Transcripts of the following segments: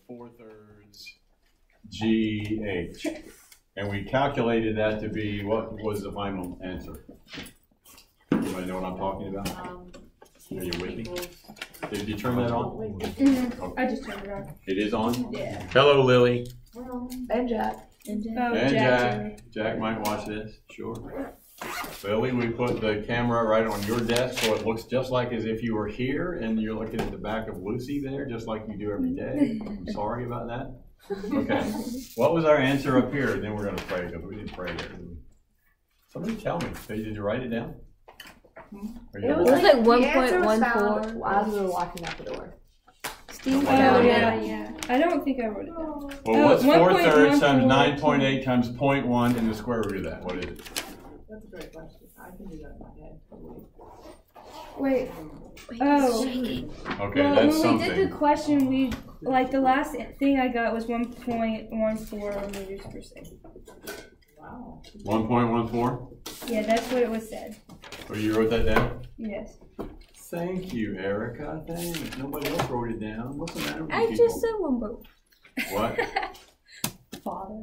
4/3 GH. And we calculated that to be, what was the final answer? Anybody know what I'm talking about? Are you with me? Did you turn that on? Mm-hmm. Okay. I just turned it on. It is on? Yeah. Hello, Lily. And Jack. And And Jack might watch this, sure. Lily, we put the camera right on your desk so it looks just like as if you were here and you're looking at the back of Lucy there, just like you do every day. I'm sorry about that. Okay. What was our answer up here? And then we're going to pray because we didn't pray there, did we? Somebody tell me. Did you write it down? It was like 1.14 as we were walking out the door. Steve, yeah. I don't think I wrote it down. Well, what's 4/3 times 9.8 times 0.1 in the square root of that? What is it? That's a great question. I can do that in my head. Wait. Oh. Okay, well, that's when something. we did the question, the last thing I got was 1.14 meters per second. Wow. 1.14? Yeah, that's what it was said. Oh, you wrote that down? Yes. Thank you, Erica. Thanks. Nobody else wrote it down. What's the matter with you I people? just said one boat. What? Father.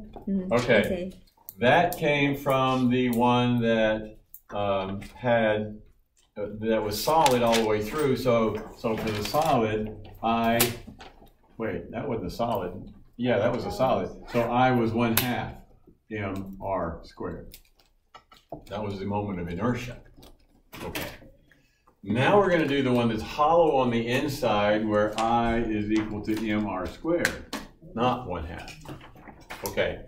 Okay. That came from the one that that was solid all the way through. So for the solid, wait, that wasn't a solid. Yeah, that was a solid. So I was 1/2 mr squared. That was the moment of inertia. Okay. Now we're going to do the one that's hollow on the inside where I is equal to mr squared, not 1/2. Okay.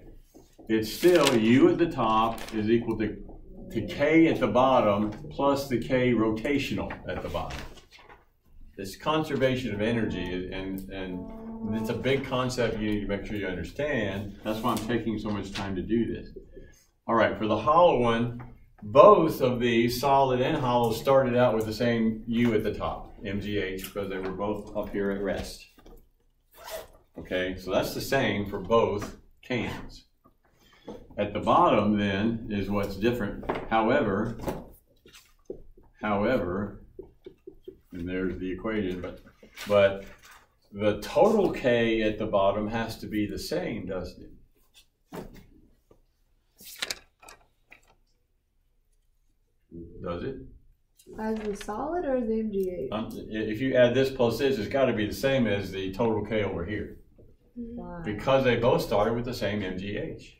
It's still u at the top is equal to k at the bottom plus the k rotational at the bottom. This conservation of energy, and it's a big concept you need to make sure you understand. That's why I'm taking so much time to do this. All right, for the hollow one, both of these, solid and hollow, started out with the same u at the top, mgh, because they were both up here at rest. Okay, so that's the same for both cans. At the bottom, then, is what's different. However, and there's the equation, but the total K at the bottom has to be the same, doesn't it? Does it? As the solid or the MGH? If you add this plus this, it's got to be the same as the total K over here. Wow. Because they both started with the same MGH.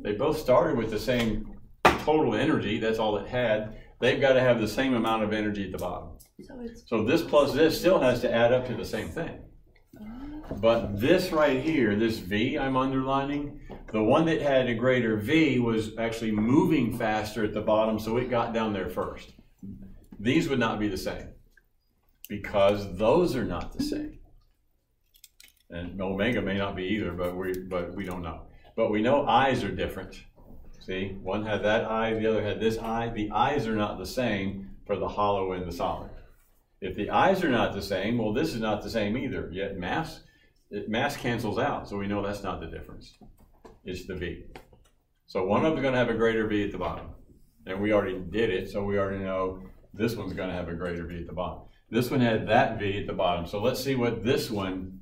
They both started with the same total energy, that's all it had. They've got to have the same amount of energy at the bottom. So this plus this still has to add up to the same thing. But this right here, this V I'm underlining, the one that had a greater V was actually moving faster at the bottom, so it got down there first. These would not be the same because those are not the same. And omega may not be either, but we don't know. But we know I's are different. See, one had that I, the other had this I. The I's are not the same for the hollow and the solid. If the I's are not the same, well, this is not the same either. Yet mass cancels out, so we know that's not the difference. It's the V. So one of them is going to have a greater V at the bottom. And we already did it, so we already know this one's going to have a greater V at the bottom. This one had that V at the bottom. So let's see what this one,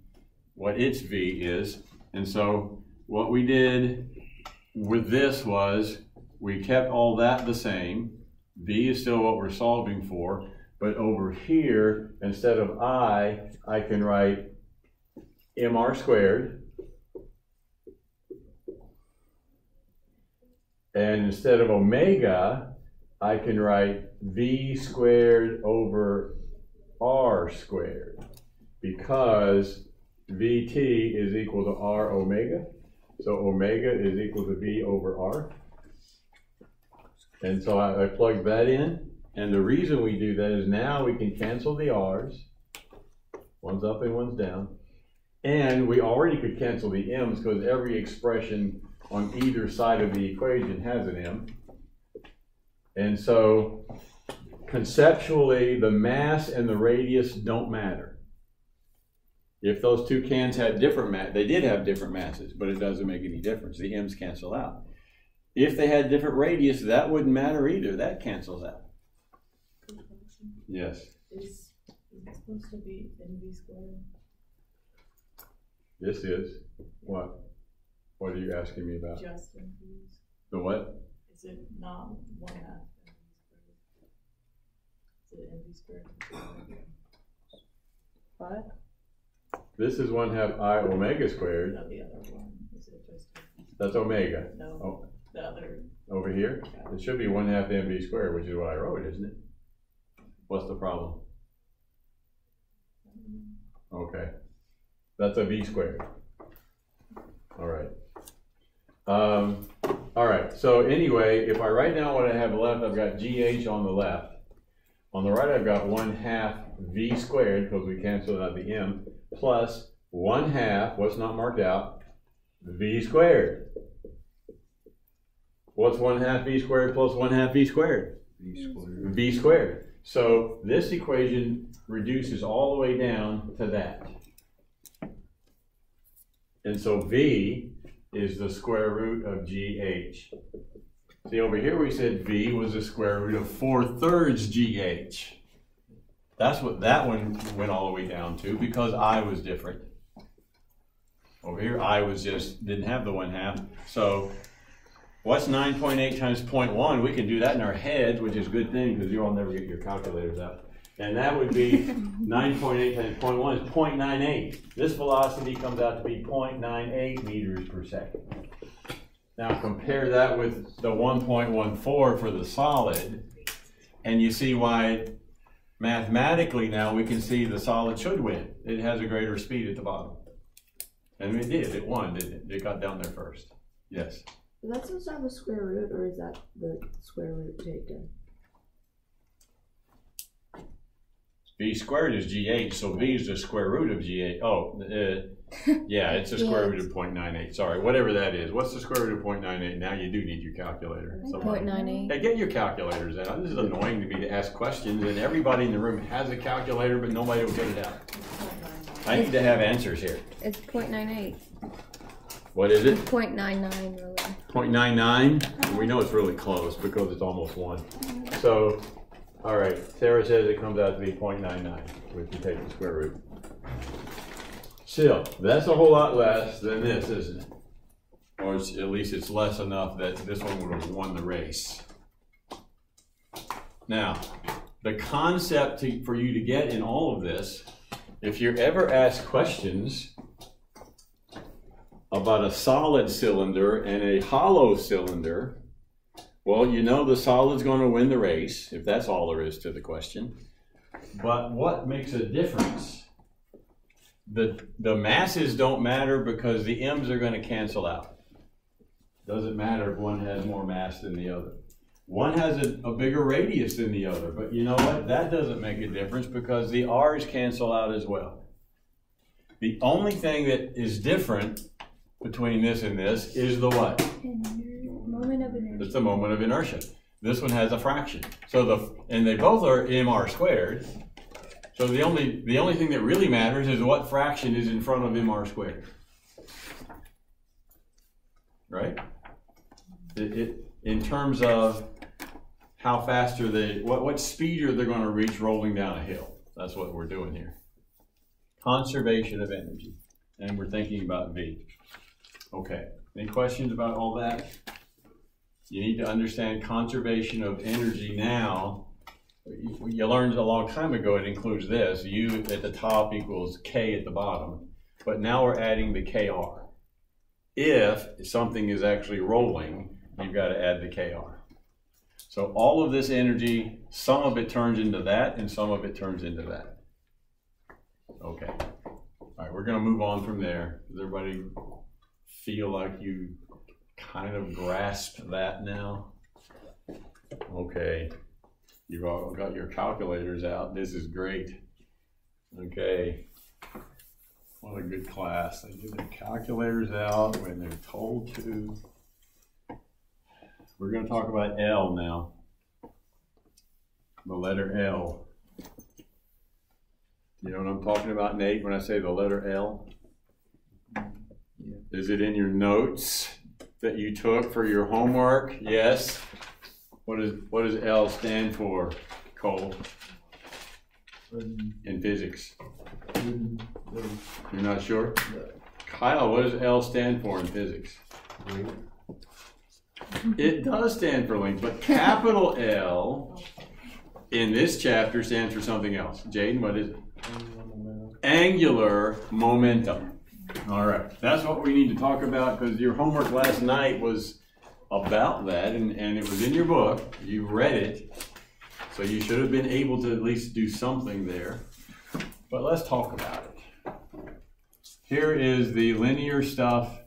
what its V is. And so what we did with this was we kept all that the same. V is still what we're solving for. But over here, instead of I can write mr squared. And instead of omega, I can write V squared over R squared. Because Vt is equal to R omega. So omega is equal to V over R. And so I plug that in. And the reason we do that is now we can cancel the R's. One's up and one's down. And we already could cancel the M's because every expression on either side of the equation has an M. And so conceptually, the mass and the radius don't matter. If those two cans had different mass, they did have different masses, but it doesn't make any difference. The M's cancel out. If they had different radius, that wouldn't matter either. That cancels out. Yes. Is it supposed to be NV squared? This is what? What are you asking me about? Just MVs. The what? Is it not 1/2 MV squared? Is it MV squared? What? This is 1/2 I omega squared. No, the other one. Is it just? That's omega. No. Oh. The other. Over here? It should be 1/2 mv squared, which is what I wrote, isn't it? What's the problem? Okay. That's a v squared. All right. All right. So anyway, if I write down what I have left, I've got GH on the left. On the right, I've got 1/2 v squared, because we canceled out the m, plus 1/2, what's not marked out, v squared. What's 1/2 v squared plus 1/2 v squared? V squared. V squared. So this equation reduces all the way down to that. And so V is the square root of GH. See, over here we said V was the square root of 4/3 GH. That's what that one went all the way down to, because I was different. Over here I was just, didn't have the 1/2. So what's 9.8 times 0.1? We can do that in our heads, which is a good thing because you all never get your calculators out. And that would be 9.8 times 0.1 is 0.98. This velocity comes out to be 0.98 meters per second. Now compare that with the 1.14 for the solid, and you see why mathematically now we can see the solid should win. It has a greater speed at the bottom. And it did, it won, didn't it? It got down there first. Yes. Is that supposed to have a square root, or is that the square root taken? V squared is GH, so V is the square root of GH. Oh, yeah, it's the square root of 0.98. Sorry, whatever that is. What's the square root of 0.98? Now you do need your calculator. 0.98. Hey, get your calculators out. This is annoying to me to ask questions, and everybody in the room has a calculator, but nobody will get it out. I need to have answers here. It's 0.98. What is it? 0.99, really. 0.99? We know it's really close because it's almost 1. So, all right, Sarah says it comes out to be 0.99 if you take the square root. Still, that's a whole lot less than this, isn't it? Or at least it's less enough that this one would have won the race. Now, the concept for you to get in all of this, if you're ever asked questions about a solid cylinder and a hollow cylinder, well, you know the solid's going to win the race, if that's all there is to the question. But what makes a difference? The masses don't matter because the m's are going to cancel out. Doesn't matter if one has more mass than the other. One has a bigger radius than the other, but you know what? That doesn't make a difference because the r's cancel out as well. The only thing that is different between this and this is the what? Moment of inertia. It's the moment of inertia. This one has a fraction. So and they both are mr squared. So the only thing that really matters is what fraction is in front of mr squared. Right? In terms of how fast are they, what speed are they going to reach rolling down a hill? That's what we're doing here. Conservation of energy. And we're thinking about V. Okay. Any questions about all that? You need to understand conservation of energy now. You learned a long time ago it includes this. U at the top equals K at the bottom. But now we're adding the KR. If something is actually rolling, you've got to add the KR. So all of this energy, some of it turns into that and some of it turns into that. Okay. All right, we're going to move on from there. Does everybody feel like you kind of grasp that now? Okay. You've all got your calculators out. This is great. Okay. What a good class. They get their calculators out when they're told to. We're going to talk about L now. The letter L. You know what I'm talking about, Nate, when I say the letter L? Yeah. Is it in your notes that you took for your homework? Yes. What does L stand for, Cole? In physics. You're not sure? Kyle, what does L stand for in physics? It does stand for length, but capital L in this chapter stands for something else. Jaden, what is it? Angular momentum. All right, that's what we need to talk about because your homework last night was about that, and it was in your book. You read it, so you should have been able to at least do something there. But let's talk about it. Here is the linear stuff,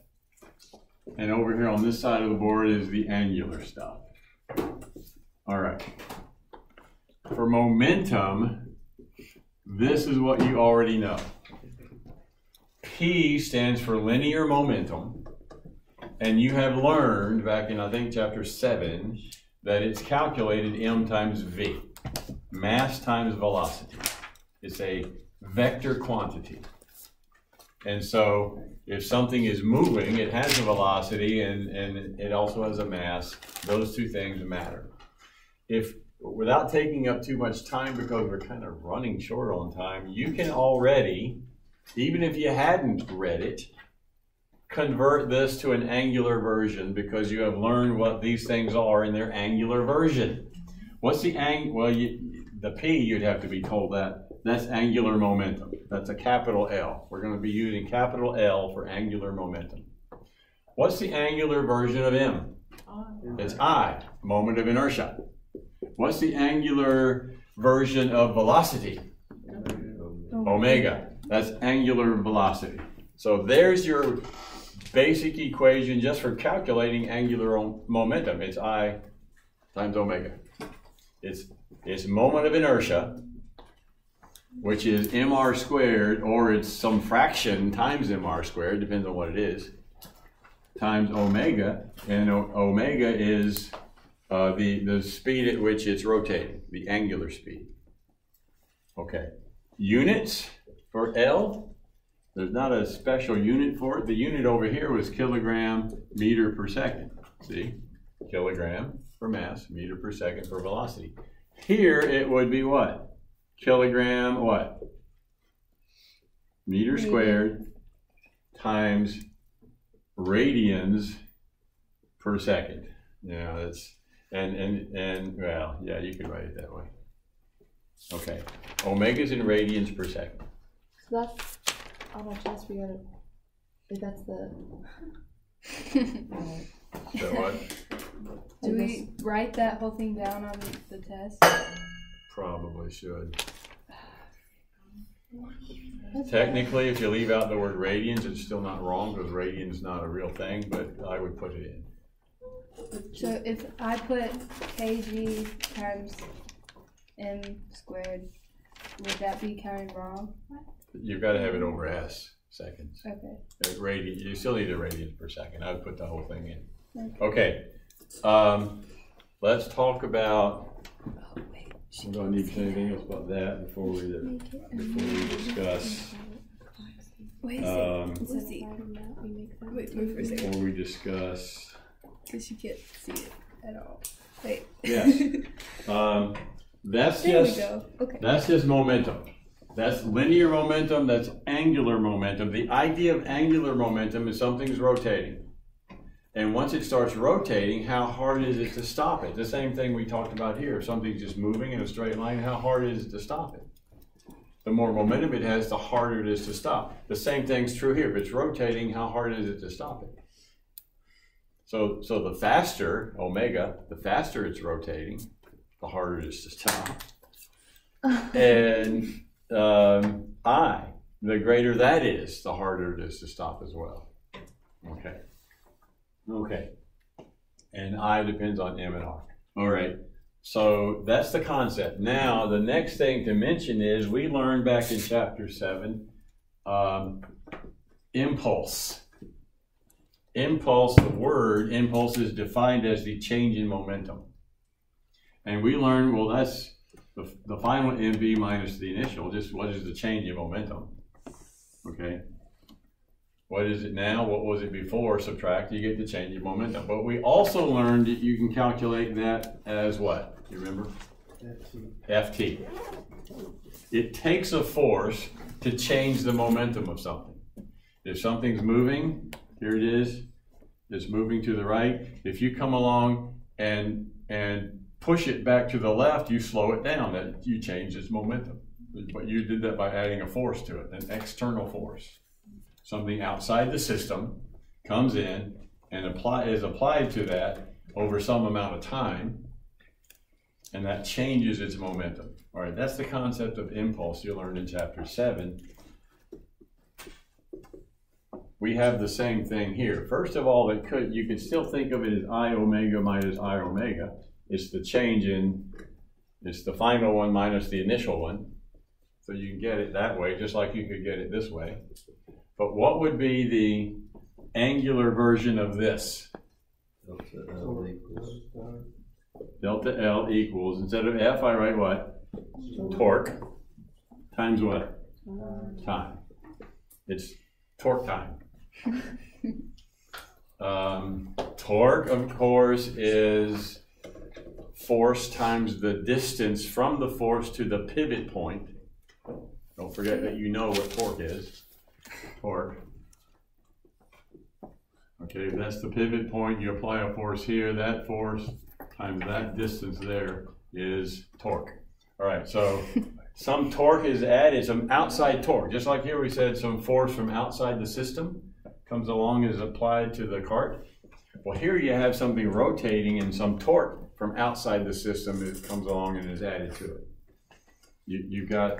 and over here on this side of the board is the angular stuff. All right. For momentum, this is what you already know. P stands for linear momentum, and you have learned back in, I think, chapter 7, that it's calculated m times v, mass times velocity. It's a vector quantity. And so if something is moving, it has a velocity and it also has a mass. Those two things matter. Without taking up too much time, because we're kind of running short on time, you can already, even if you hadn't read it, convert this to an angular version because you have learned what these things are in their angular version. What's the the P, you'd have to be told that. That's angular momentum. That's a capital L. We're going to be using capital L for angular momentum. What's the angular version of M? It's I, moment of inertia. What's the angular version of velocity? Omega. That's angular velocity. So there's your basic equation just for calculating angular momentum. It's I times omega. It's moment of inertia, which is mr squared, or it's some fraction times mr squared, depends on what it is, times omega, and omega is the speed at which it's rotating, the angular speed. Okay, units for L, there's not a special unit for it. The unit over here was kilogram meter per second. See, kilogram for mass, meter per second for velocity. Here it would be what? Kilogram what? Meter squared times radians per second. Yeah, that's and well, yeah, you could write it that way. Okay, omegas in radians per second. So that's how much else we gotta. That's the. So what? Do we write that whole thing down on the test? Probably should. Technically, if you leave out the word radians, it's still not wrong because radian is not a real thing, but I would put it in. So if I put kg times m squared, would that be counted wrong? You've got to have it over s seconds. Okay. Radian, you still need a radians per second. I would put the whole thing in. Okay. Let's talk about. We don't need to say anything else about that before we discuss. Wait for a second. Before we discuss. Because you can't see it at all. Wait. Yes. That's just momentum. That's linear momentum. That's angular momentum. The idea of angular momentum is something's rotating. And once it starts rotating, how hard is it to stop it? The same thing we talked about here. If something's just moving in a straight line, how hard is it to stop it? The more momentum it has, the harder it is to stop. The same thing's true here. If it's rotating, how hard is it to stop it? So the faster, omega, the faster it's rotating, the harder it is to stop. And I, the greater that is, the harder it is to stop as well. Okay. Okay. And I depends on M and R. All right. So that's the concept. Now, the next thing to mention is we learned back in chapter 7, impulse. Impulse, the word impulse is defined as the change in momentum. And we learned, well, that's the final MV minus the initial, just what is the change in momentum? Okay. What is it now? What was it before? Subtract, you get the change in momentum. But we also learned that you can calculate that as what? You remember? FT. It takes a force to change the momentum of something. If something's moving, here it is, it's moving to the right. If you come along and push it back to the left, you slow it down, that you change its momentum. But you did that by adding a force to it, an external force. Something outside the system comes in and is applied to that over some amount of time, and that changes its momentum. All right, that's the concept of impulse you learned in chapter 7. We have the same thing here. First of all, you could still think of it as I omega minus I omega. It's the change in, it's the final one minus the initial one. So you can get it that way, just like you could get it this way. But what would be the angular version of this? Delta L equals, instead of F, I write what? Torque times what? Time. It's torque time. Torque, of course, is force times the distance from the force to the pivot point. Don't forget that you know what torque is. Torque. Okay, that's the pivot point. You apply a force here. That force times that distance there is torque. All right, so some torque is added, some outside torque. Just like here we said, some force from outside the system comes along and is applied to the cart. Well, here you have something rotating and some torque from outside the system that comes along and is added to it. You've got,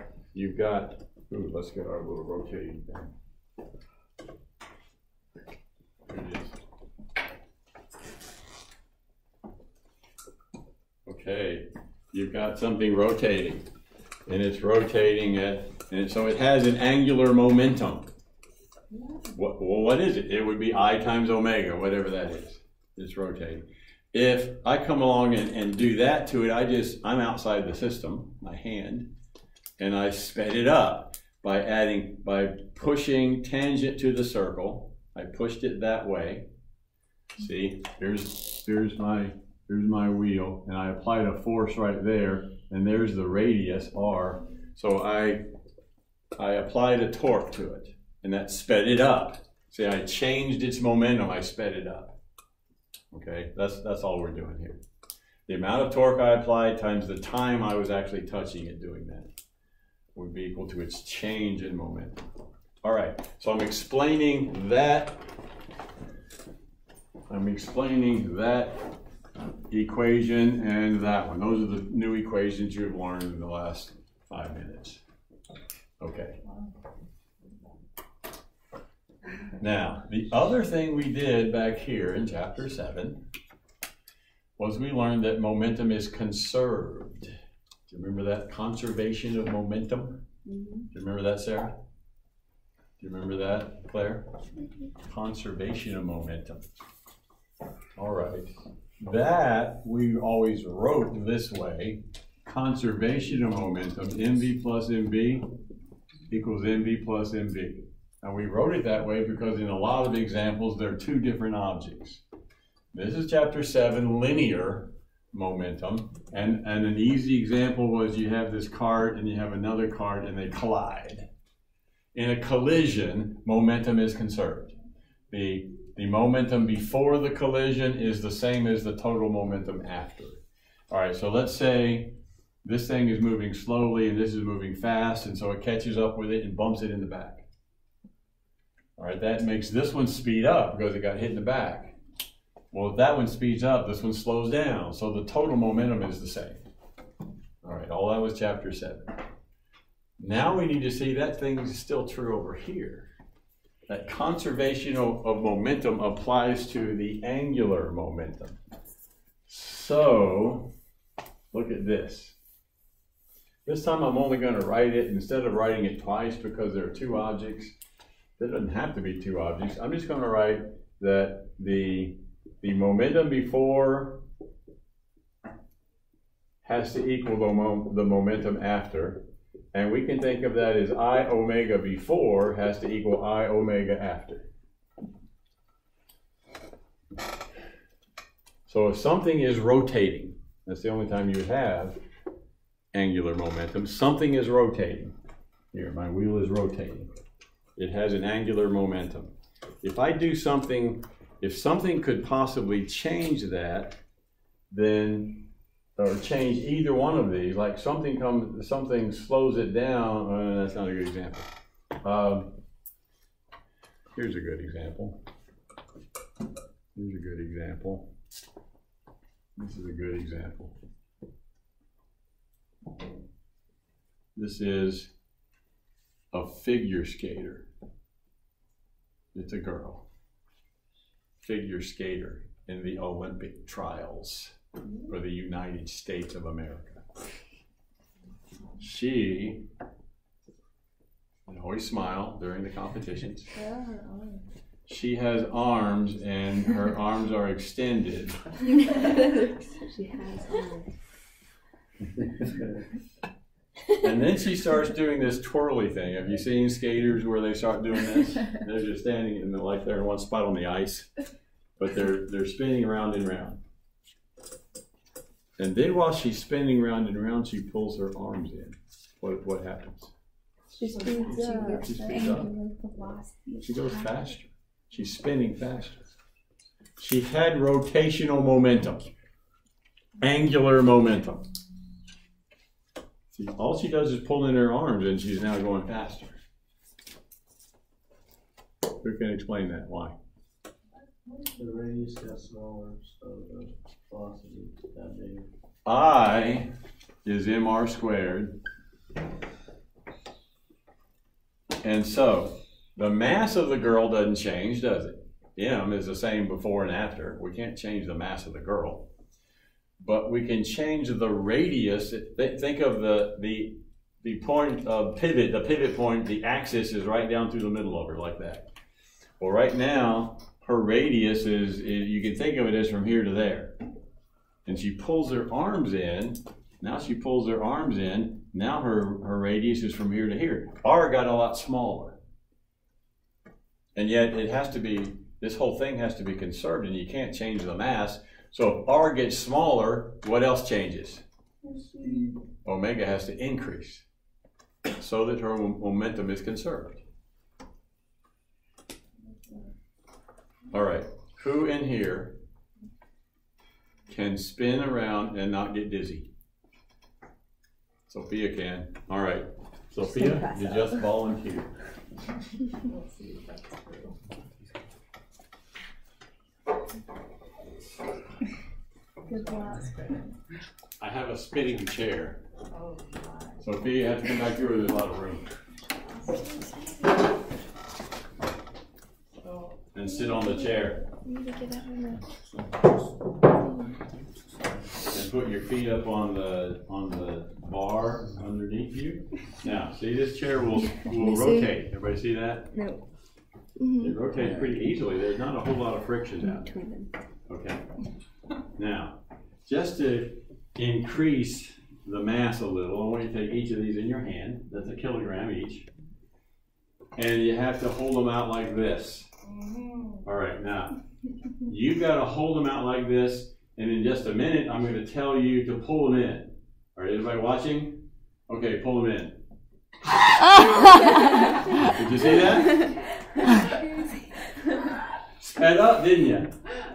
ooh, let's get our little rotating thing. Here it is. Okay, you've got something rotating, and it's rotating and so it has an angular momentum. What is it? It would be I times omega, whatever that is. It's rotating. If I come along and do that to it, I'm outside the system, my hand, and I sped it up by pushing tangent to the circle. I pushed it that way. See, here's my wheel, and I applied a force right there, and there's the radius R. So I applied a torque to it, and that sped it up. See, I changed its momentum, I sped it up. Okay, that's all we're doing here. The amount of torque I applied times the time I was actually touching it doing that would be equal to its change in momentum. All right, so I'm explaining that equation and that one. Those are the new equations you've learned in the last 5 minutes. Okay. Now, the other thing we did back here in chapter 7 was we learned that momentum is conserved. Do you remember that? Conservation of momentum? Do you remember that, Sarah? Do you remember that, Claire? Conservation of momentum. All right. That we always wrote this way. Conservation of momentum, mv plus mb equals mv plus mb. And we wrote it that way because in a lot of examples, there are two different objects. This is chapter 7, linear momentum. And an easy example was you have this cart and you have another cart and they collide. In a collision, momentum is conserved. The momentum before the collision is the same as the total momentum after. All right, so let's say this thing is moving slowly and this is moving fast, and so it catches up with it and bumps it in the back. All right, that makes this one speed up because it got hit in the back. Well, if that one speeds up, this one slows down, so the total momentum is the same. All right, all that was chapter 7. Now we need to see that thing is still true over here. That conservation of momentum applies to the angular momentum. So, look at this. This time I'm only going to write it, instead of writing it twice because there are two objects, there doesn't have to be two objects. I'm just going to write that the momentum before has to equal the momentum after. And we can think of that as I omega before has to equal I omega after. So if something is rotating, that's the only time you have angular momentum, something is rotating. Here, my wheel is rotating. It has an angular momentum. If I do something, if something could possibly change that, then, or change either one of these, like something slows it down, that's not a good example. Here's a good example. Here's a good example. This is a good example. This is a figure skater. It's a girl. Figure skater in the Olympic trials for the United States of America. She always smile during the competitions. She has arms, and her arms are extended. She has arms. And then she starts doing this twirly thing. Have you seen skaters where they start doing this? They're just standing in like they're in one spot on the ice, but they're spinning round and round. And then while she's spinning round and round, she pulls her arms in. What happens? She speeds up. She speeds up. She goes faster. She's spinning faster. She had rotational momentum, angular momentum. See, all she does is pull in her arms, and she's now going faster. Who can explain that? Why? The radius got smaller, so the velocity got bigger. I is mr squared. And so, the mass of the girl doesn't change, does it? M is the same before and after. We can't change the mass of the girl. But we can change the radius. Think of the point of pivot, the pivot point, the axis is right down through the middle of her like that. Well, right now, her radius is you can think of it as from here to there. And she pulls her arms in. Now she pulls her arms in. Now her radius is from here to here. R got a lot smaller. And yet it has to be, this whole thing has to be conserved, and you can't change the mass. So if R gets smaller, what else changes? Omega has to increase so that her momentum is conserved. All right, who in here can spin around and not get dizzy? Sophia can. All right, Sophia, you just volunteered. I have a spinning chair. Sophia, you have to come back here where there's a lot of room. And sit on the chair. And put your feet up on the bar underneath you. Now, see, this chair will rotate. Everybody see that? No. It rotates pretty easily. There's not a whole lot of friction out there. Okay. Now, just to increase the mass a little, I want you to take each of these in your hand. That's 1 kilogram each. And you have to hold them out like this. All right, now, you've got to hold them out like this, and in just a minute, I'm going to tell you to pull them in. All right, everybody watching? Okay, pull them in. Did you see that? Sped up, didn't you?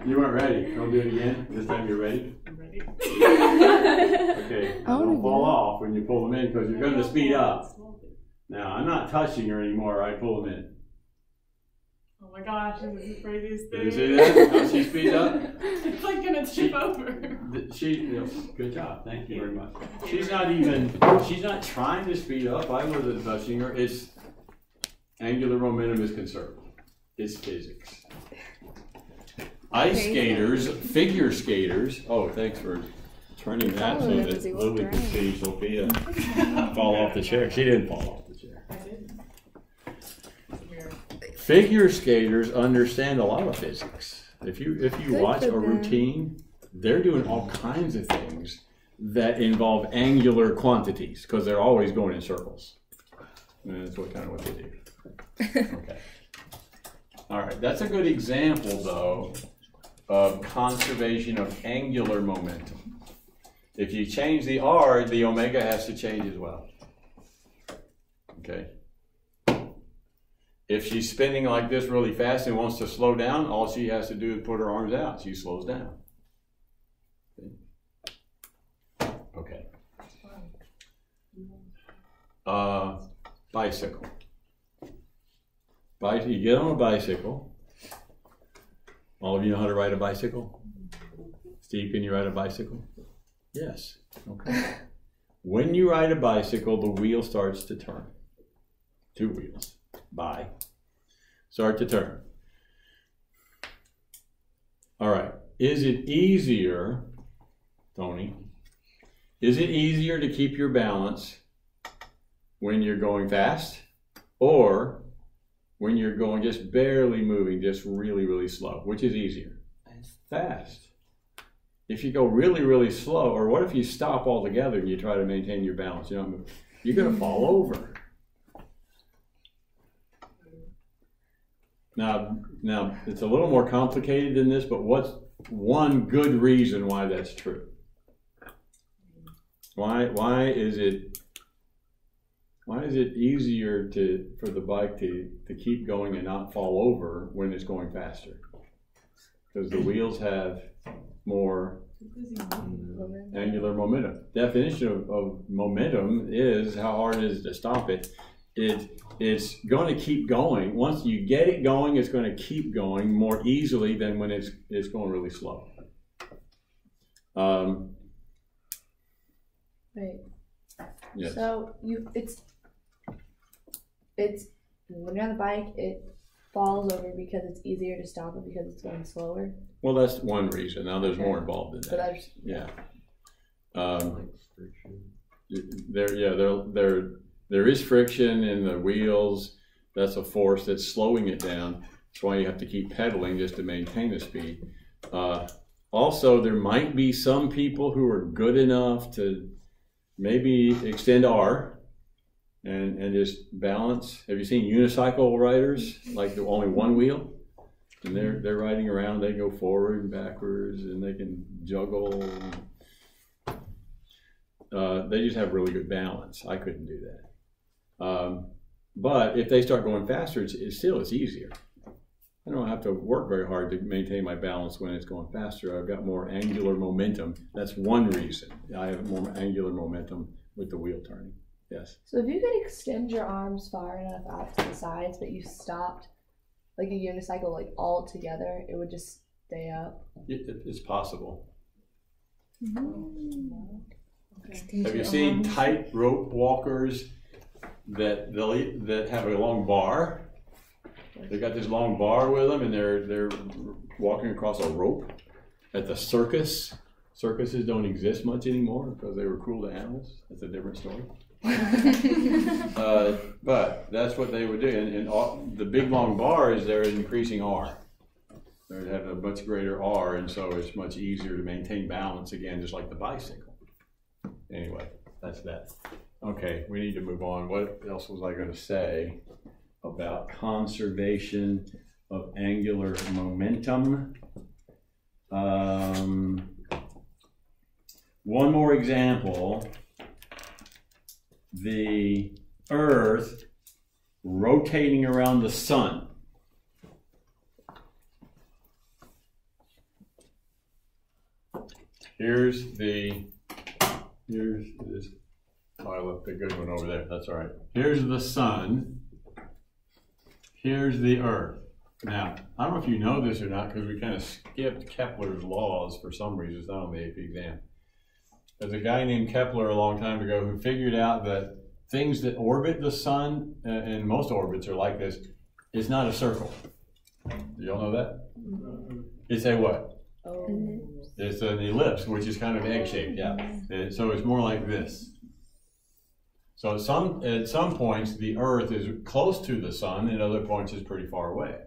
You weren't ready. Don't do it again. This time you're ready? I'm ready. Okay, now don't fall off when you pull them in because you're going to speed up. Now, I'm not touching her anymore. I pull them in. Oh my gosh, this is the craziest thing. Did you see that? How she speeds up? It's like going to tip over. Good job. Thank you very much. She's not trying to speed up. I wasn't touching her. It's angular momentum is conserved. It's physics. Ice skaters, figure skaters. Oh, thanks for turning that so that Lily could see Sophia fall off the chair. She didn't fall off the chair. I didn't. Figure skaters understand a lot of physics. If you watch a routine, they're doing all kinds of things that involve angular quantities because they're always going in circles. And that's kind of what they do. Okay. All right. That's a good example, though, of conservation of angular momentum. If you change the R, the omega has to change as well. Okay. If she's spinning like this really fast and wants to slow down, all she has to do is put her arms out. She slows down. Okay. Bicycle. You get on a bicycle. All of you know how to ride a bicycle? Steve, can you ride a bicycle? Yes. Okay. When you ride a bicycle, the wheel starts to turn. 2 wheels. Start to turn. All right. Is it easier, Tony? Is it easier to keep your balance when you're going fast, or when you're going just barely moving, just really, really slow? Which is easier? Fast. If you go really, really slow, or what if you stop altogether and you try to maintain your balance? You're going to fall over. Now, it's a little more complicated than this, but what's one good reason why that's true? Why is it easier for the bike to keep going and not fall over when it's going faster? Because the wheels have more angular momentum. Definition of momentum is how hard it is to stop it. It's going to keep going. Once you get it going, it's going to keep going more easily than when it's going really slow. Right. Yes. So it's when you're on the bike, it falls over because it's easier to stop it because it's going slower. Well, that's one reason. Now there's more involved in that. Yeah. There is friction in the wheels. That's a force that's slowing it down. That's why you have to keep pedaling just to maintain the speed. Also, there might be some people who are good enough to maybe extend R and just balance. Have you seen unicycle riders, like only one wheel? And they're riding around, they go forward and backwards, and they can juggle. They just have really good balance. I couldn't do that. But if they start going faster, it's easier. I don't have to work very hard to maintain my balance when it's going faster. I've got more angular momentum. That's one reason. I have more angular momentum with the wheel turning. Yes. So if you could extend your arms far enough out to the sides, but you stopped like a unicycle like all together, it would just stay up. It's possible. Okay. Have you seen tightrope walkers that have a long bar? They got this long bar with them, and they're walking across a rope at the circus. Circuses don't exist much anymore because they were cruel to animals. That's a different story. But that's what they would do. And the big long bar is they're increasing R. They have a much greater R, and so it's much easier to maintain balance again, just like the bicycle. Anyway, that's that. Okay, we need to move on. What else was I going to say about conservation of angular momentum? One more example. The Earth rotating around the sun. Here's this. Oh, I left the good one over there. That's all right. Here's the sun. Here's the Earth. Now, I don't know if you know this or not, because we kind of skipped Kepler's laws for some reason. It's not on the AP exam. There's a guy named Kepler a long time ago who figured out that things that orbit the sun, and most orbits are like this, is not a circle. Do y'all know that? It's a what? It's an ellipse, which is kind of egg-shaped, yeah. So it's more like this. So at some points, the Earth is close to the sun, and at other points it's pretty far away.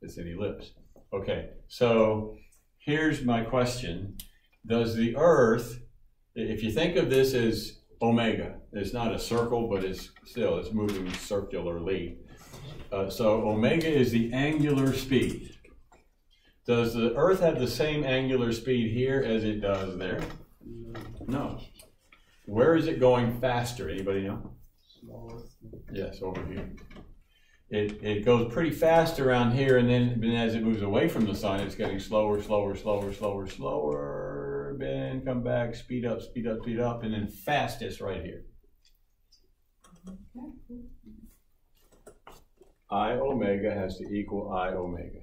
It's an ellipse. Okay, so here's my question. Does the Earth, if you think of this as omega, it's not a circle, but it's moving circularly. So omega is the angular speed. Does the Earth have the same angular speed here as it does there? No. Where is it going faster? Anybody know? Yes, over here. it goes pretty fast around here, and then as it moves away from the sun, it's getting slower, slower, slower, slower, slower. Then come back, speed up, speed up, speed up, and then fastest right here. I omega has to equal I omega.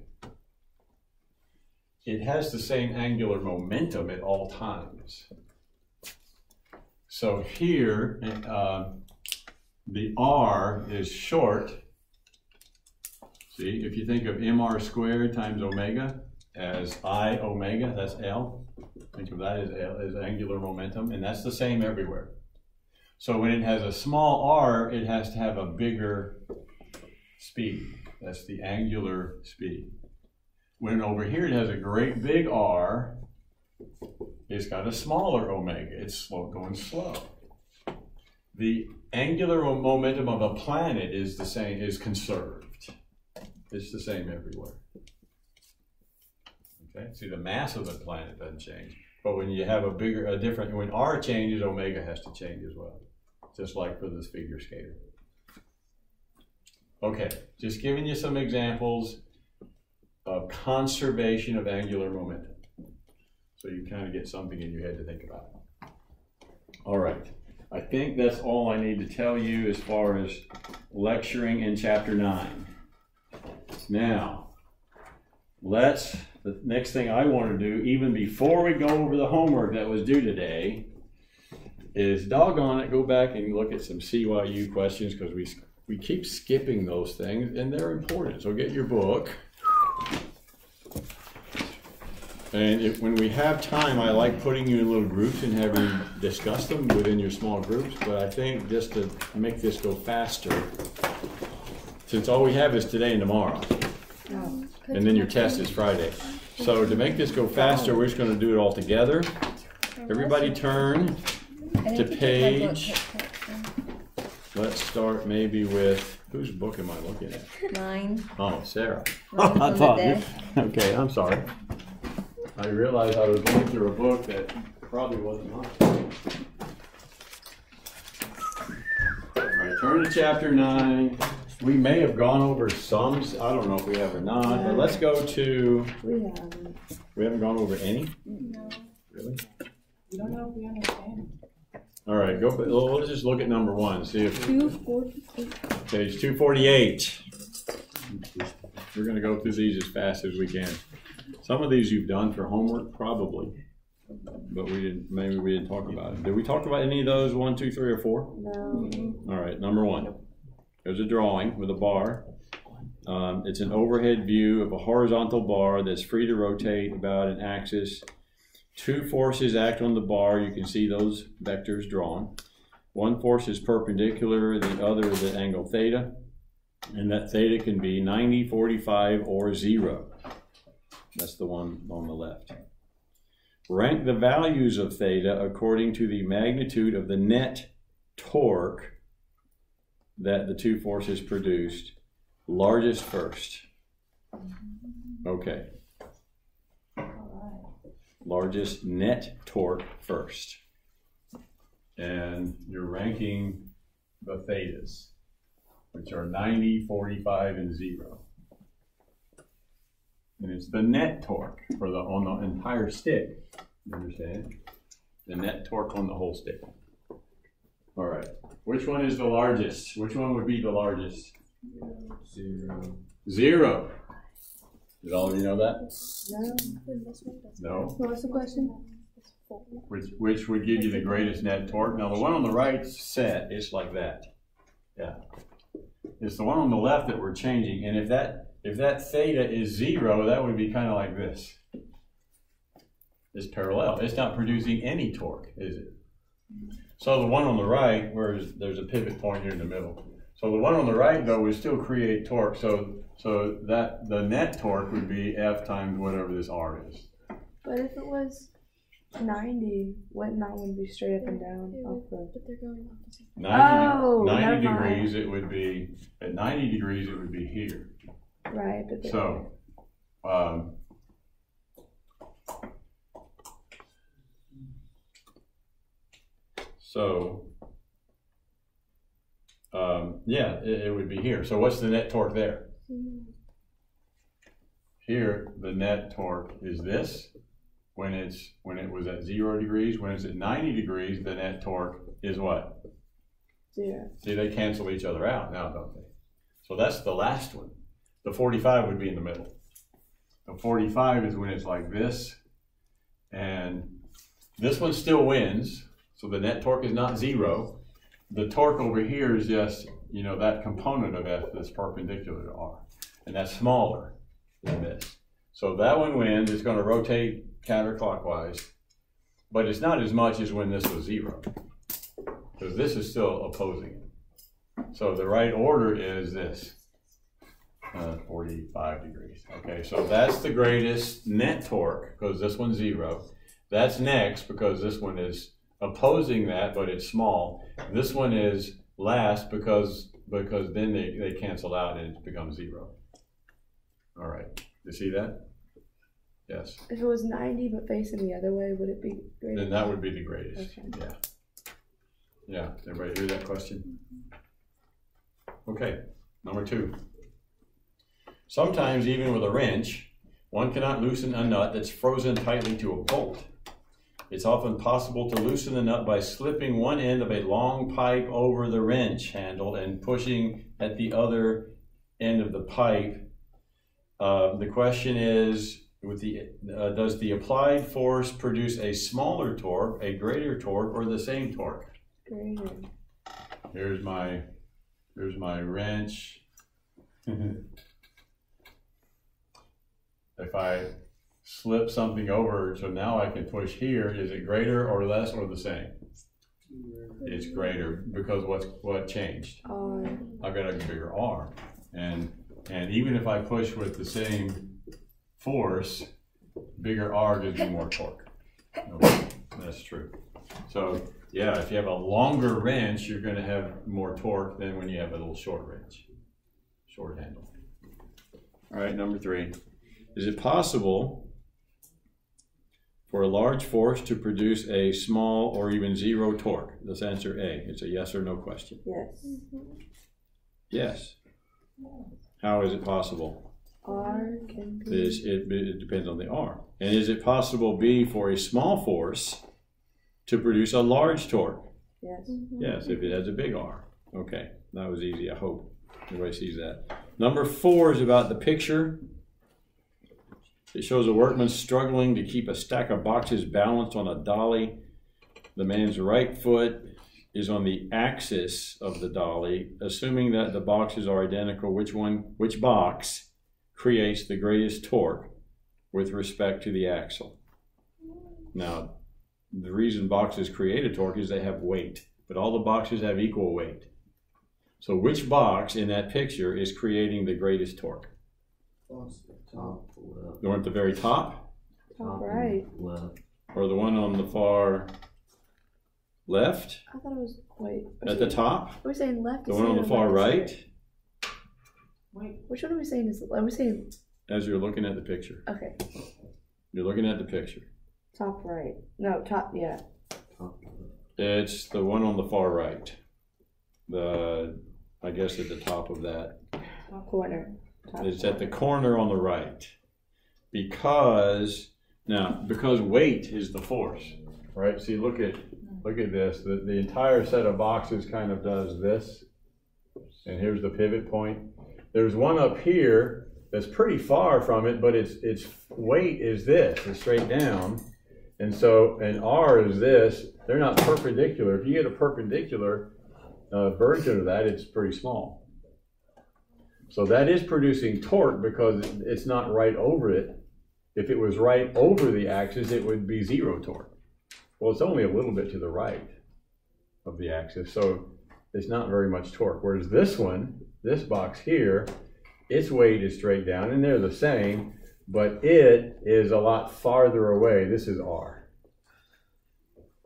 It has the same angular momentum at all times. So here, the R is short. See, if you think of mr squared times omega as I omega, that's L. Think of that as L, as angular momentum, and that's the same everywhere. So when it has a small r, it has to have a bigger speed. That's the angular speed. When over here it has a great big R, it's got a smaller omega. It's going slow. The angular momentum of a planet is the same, is conserved. It's the same everywhere. Okay, see, the mass of the planet doesn't change. But when you have when R changes, omega has to change as well. Just like for this figure skater. Okay, just giving you some examples of conservation of angular momentum. So you kind of get something in your head to think about. All right, I think that's all I need to tell you as far as lecturing in chapter 9. Now, the next thing I want to do, even before we go over the homework that was due today, is doggone it, go back and look at some CYU questions, because we keep skipping those things, and they're important. So get your book. And when we have time, I like putting you in little groups and having you discuss them within your small groups. But I think just to make this go faster, since all we have is today and tomorrow, and then your test is Friday. So to make this go faster, we're just going to do it all together. Everybody turn to page. Let's start maybe with, whose book am I looking at? Mine. Oh, Sarah. I thought, okay, I'm sorry. I realized I was going through a book that probably wasn't mine. All right, turn to chapter 9. We may have gone over some, I don't know if we have or not, but let's go to, we haven't gone over any? No. Really? We don't know if we understand. All right, let's just look at number 1, see if, 248. page 248. We're going to go through these as fast as we can. Some of these you've done for homework, probably, but maybe we didn't talk about it. Did we talk about any of those, 1, 2, 3, or 4? No. All right, number 1. There's a drawing with a bar. It's an overhead view of a horizontal bar that's free to rotate about an axis. 2 forces act on the bar. You can see those vectors drawn. One force is perpendicular, the other is at angle theta, and that theta can be 90, 45, or 0. That's the one on the left. Rank the values of theta according to the magnitude of the net torque that the 2 forces produced. Largest first. Okay. Largest net torque first. And you're ranking the thetas, which are 90, 45, and 0. And it's the net torque on the entire stick. You understand? The net torque on the whole stick. All right. Which one is the largest? Which one would be the largest? 0. 0. Did all of you know that? No. No. What's the question? Which would give you the greatest net torque? Now the one on the right set is like that. Yeah. It's the one on the left that we're changing, and if that theta is 0, that would be kind of like this. It's parallel. It's not producing any torque, is it? So the one on the right, where there's a pivot point here in the middle. So the one on the right, though, would still create torque. So that the net torque would be F times whatever this R is. But if it was 90, wouldn't that one be straight up and down? But they're going off the same. 90 degrees, it would be, at 90 degrees, it would be here. Right. But So, Yeah, it would be here. So what's the net torque there? Here, the net torque is this. When it was at 0 degrees, when it's at 90 degrees, the net torque is what? 0. See, they cancel each other out now, don't they? So that's the last one. The 45 would be in the middle. The 45 is when it's like this, and this one still wins, so the net torque is not 0. The torque over here is just, that component of F that's perpendicular to R, and that's smaller than this. So that one wins. It's going to rotate counterclockwise, but it's not as much as when this was 0, because this is still opposing it. So the right order is this, 45 degrees. Okay, so that's the greatest net torque, because this one's 0. That's next, because this one is opposing that, but it's small. This one is last, because then they cancel out and it becomes 0. All right, you see that? Yes. If it was 90 but facing the other way, would it be greater? Then that would be the greatest. Okay. Yeah. Yeah. Everybody hear that question? Okay. Number 2. Sometimes, even with a wrench, one cannot loosen a nut that's frozen tightly to a bolt. It's often possible to loosen the nut by slipping one end of a long pipe over the wrench handle and pushing at the other end of the pipe. The question is, does the applied force produce a smaller torque, a greater torque, or the same torque? Greater. Here's my wrench. If I slip something over, so now I can push here, is it greater or less or the same? It's greater, because what changed? R. I've got a bigger R. And even if I push with the same force, bigger R gives me more torque. Okay, that's true. So yeah, if you have a longer wrench, you're going to have more torque than when you have a little short wrench, short handle. All right, number 3. Is it possible for a large force to produce a small or even 0 torque? Let's answer A. It's a yes or no question. Yes. Yes. How is it possible? R can be. It depends on the R. And is it possible, B, for a small force to produce a large torque? Yes. Yes, if it has a big R. Okay, that was easy, I hope everybody sees that. Number 4 is about the picture. It shows a workman struggling to keep a stack of boxes balanced on a dolly. The man's right foot is on the axis of the dolly. Assuming that the boxes are identical, which box creates the greatest torque with respect to the axle? Now, the reason boxes create a torque is they have weight, but all the boxes have equal weight. So which box in that picture is creating the greatest torque? Top left. The one at the very top? Top right. Left. Or the one on the far left? I thought it was, wait. At the top? Are we saying left? The one on the far right? Wait. Which one are we saying is, are we saying? As you're looking at the picture. Okay. You're looking at the picture. Top right. No, top, yeah. Top left. It's the one on the far right. I guess at the top of that. Top corner. Top It's at the corner on the right. Because weight is the force, right? See, look at this. The entire set of boxes kind of does this. And here's the pivot point. There's one up here that's pretty far from it, but its weight is this. It's straight down. And R is this. They're not perpendicular. If you get a perpendicular version of that, it's pretty small. So that is producing torque because it's not right over it. If it was right over the axis, it would be 0 torque. Well, it's only a little bit to the right of the axis, so it's not very much torque. Whereas this one, this box here, its weight is straight down, and they're the same, but it is a lot farther away. This is R.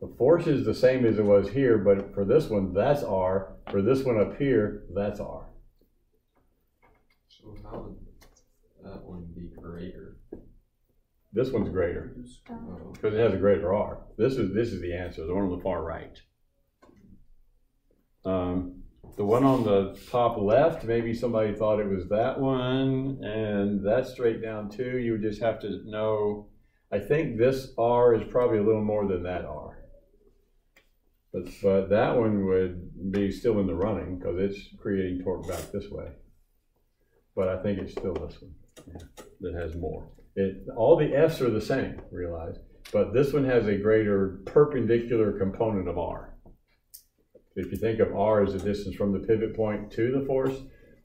The force is the same as it was here, but for this one, that's R. For this one up here, that's R. So how would that one be greater? This one's greater because it has a greater R. This is the answer, the one on the far right. The one on the top left, maybe somebody thought it was that one, and that's straight down too. You would just have to know, I think this R is probably a little more than that R. But that one would be still in the running because it's creating torque back this way. But I think it's still this one that has more. All the F's are the same, realize, but this one has a greater perpendicular component of R. If you think of R as the distance from the pivot point to the force,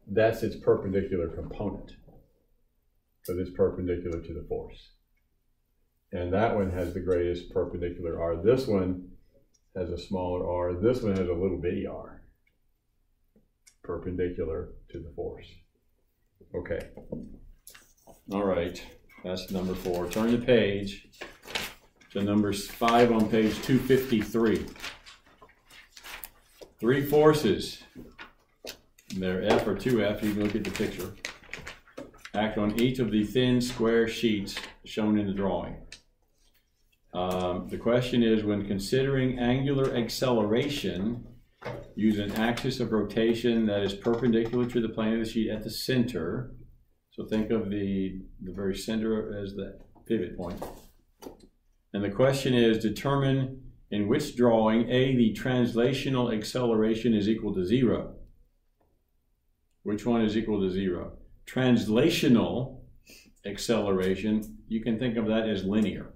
that's its perpendicular component. So it's perpendicular to the force. And that one has the greatest perpendicular R. This one has a smaller R. This one has a little bitty R. Perpendicular to the force. Okay. All right. That's number 4. Turn the page to number 5 on page 253. 3 forces, they're F or 2F, you can look at the picture, act on each of the thin square sheets shown in the drawing. The question is, when considering angular acceleration, use an axis of rotation that is perpendicular to the plane of the sheet at the center. So think of the very center as the pivot point. And the question is, determine in which drawing, A, the translational acceleration is equal to 0. Which one is equal to 0? Translational acceleration, you can think of that as linear.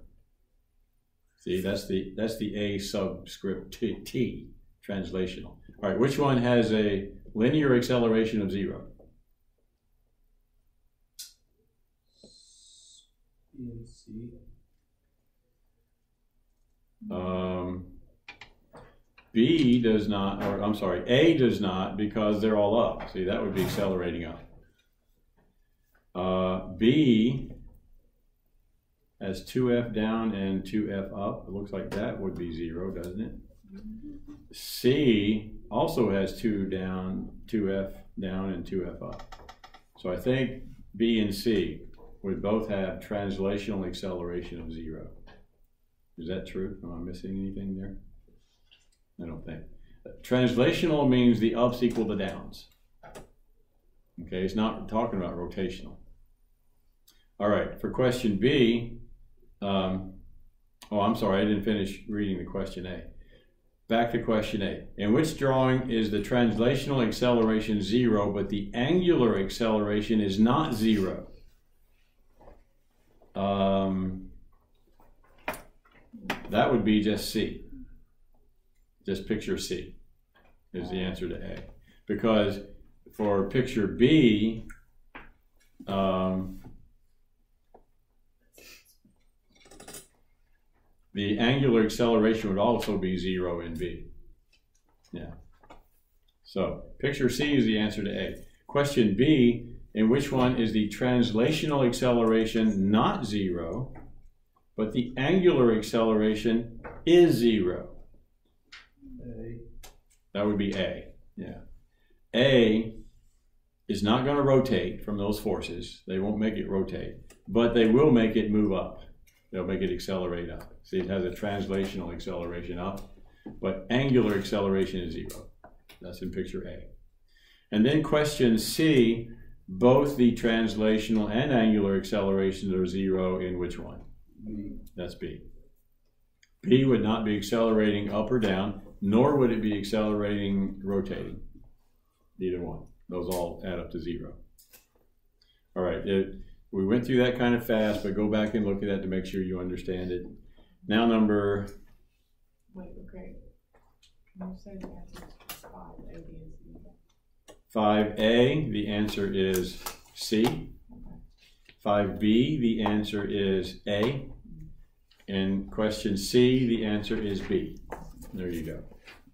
See, that's the A subscript T, translational. All right, which one has a linear acceleration of 0? B and C. B does not, or I'm sorry, A does not, because they're all up. See, that would be accelerating up. B has 2F down and 2F up. It looks like that would be 0, doesn't it? C also has 2F down and 2F up. So I think B and C would both have translational acceleration of 0. Is that true? Am I missing anything there? I don't think. Translational means the ups equal the downs. Okay, it's not talking about rotational. All right, for question B, oh, I'm sorry, I didn't finish reading the question A. Back to question A. In which drawing is the translational acceleration 0, but the angular acceleration is not 0? That would be just C. Just picture C is the answer to A. Because for picture B, the angular acceleration would also be 0 in B. Yeah. So picture C is the answer to A. Question B, in which one is the translational acceleration not 0, but the angular acceleration is 0? A. That would be A. Yeah. A is not going to rotate from those forces. They won't make it rotate, but they will make it move up. They'll make it accelerate up. See, it has a translational acceleration up, but angular acceleration is 0. That's in picture A. And then question C, both the translational and angular accelerations are 0 in which one? B. That's B. B would not be accelerating up or down, nor would it be accelerating rotating. Neither one. Those all add up to 0. All right. We went through that kind of fast, but go back and look at that to make sure you understand it. Now number... Wait, okay. Can you say the answer is 5, A, B, and C? 5A, the answer is C. 5B, the answer is A. And question C, the answer is B. There you go.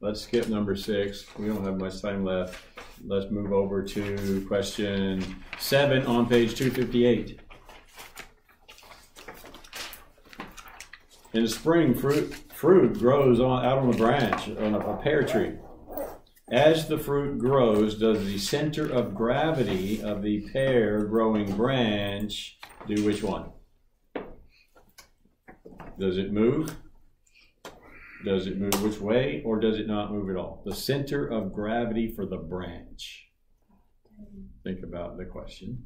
Let's skip number 6. We don't have much time left. Let's move over to question 7 on page 258. In the spring, fruit grows out on a branch on a pear tree. As the fruit grows, does the center of gravity of the pear growing branch do which one? Does it move? Does it move which way, or does it not move at all? The center of gravity for the branch. Think about the question.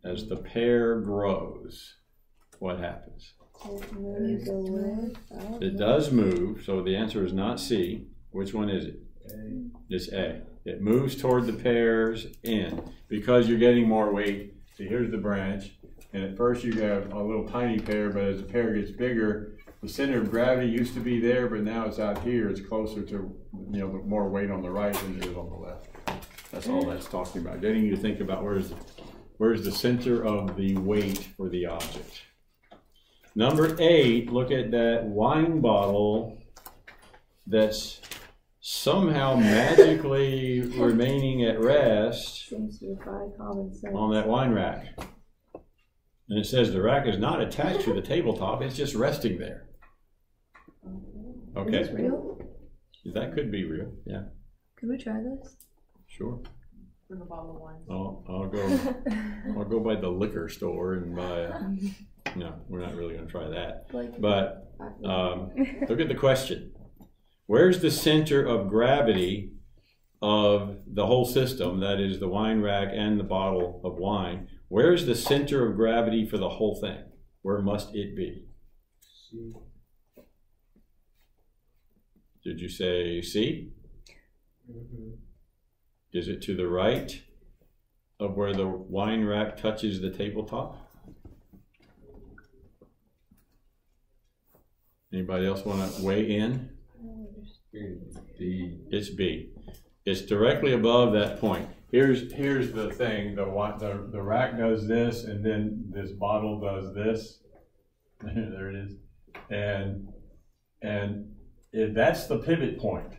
As the pear grows, what happens? It does move, so the answer is not C. Which one is it? A. It's A. It moves toward the pear's end because you're getting more weight. See, here's the branch, and at first you have a little tiny pear, but as the pear gets bigger, the center of gravity used to be there, but now it's out here. It's closer to, more weight on the right than there is on the left. That's all that's talking about. Getting you to think about where's the center of the weight for the object. Number 8, look at that wine bottle that's somehow magically remaining at rest Seems to defy common sense. on that wine rack. And it says the rack is not attached to the tabletop, it's just resting there. Okay. Is this real? That could be real, yeah, Can we try this? sure. Bring a bottle of wine. I'll go by the liquor store and buy a, no, we're not really gonna try that. Like, But look at the question. Where's the center of gravity of the whole system, that is the wine rack and the bottle of wine? Where's the center of gravity for the whole thing? Where must it be? C. Did you say C? Mm-hmm. Is it to the right of where the wine rack touches the tabletop? Anybody else want to weigh in? It's B. It's directly above that point. Here's the thing. The rack does this, and then this bottle does this. There it is. And that's the pivot point.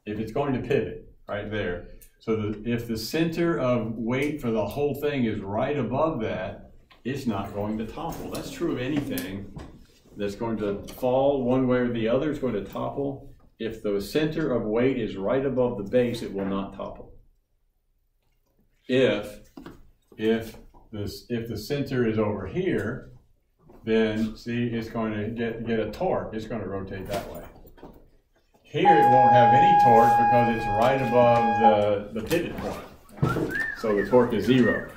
If it's going to pivot, right there. So if the center of weight for the whole thing is right above that, it's not going to topple. That's true of anything that's going to fall one way or the other. It's going to topple. If the center of weight is right above the base, it will not topple. If the center is over here, then see, it's going to get a torque. It's going to rotate that way. Here it won't have any torque because it's right above the pivot point. So the torque is 0.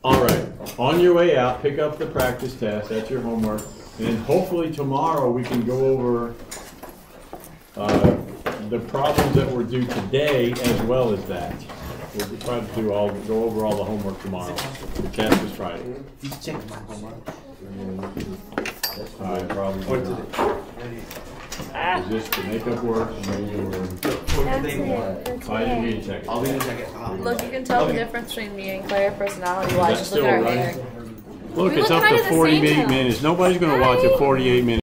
All right, on your way out, pick up the practice test. That's your homework. And then hopefully tomorrow we can go over the problems that were due today as well as that. We'll try to go over all the homework tomorrow. The test is Friday. You check my homework. Probably not. Is this the makeup work? I didn't mean to check it. I'll be in a second. Look, you can tell the difference between me and Claire personality-wise. Is that Just look at still our running? hair. Look, We it's look up kind to of the 48 same now. minutes. Nobody's going to watch a 48-minute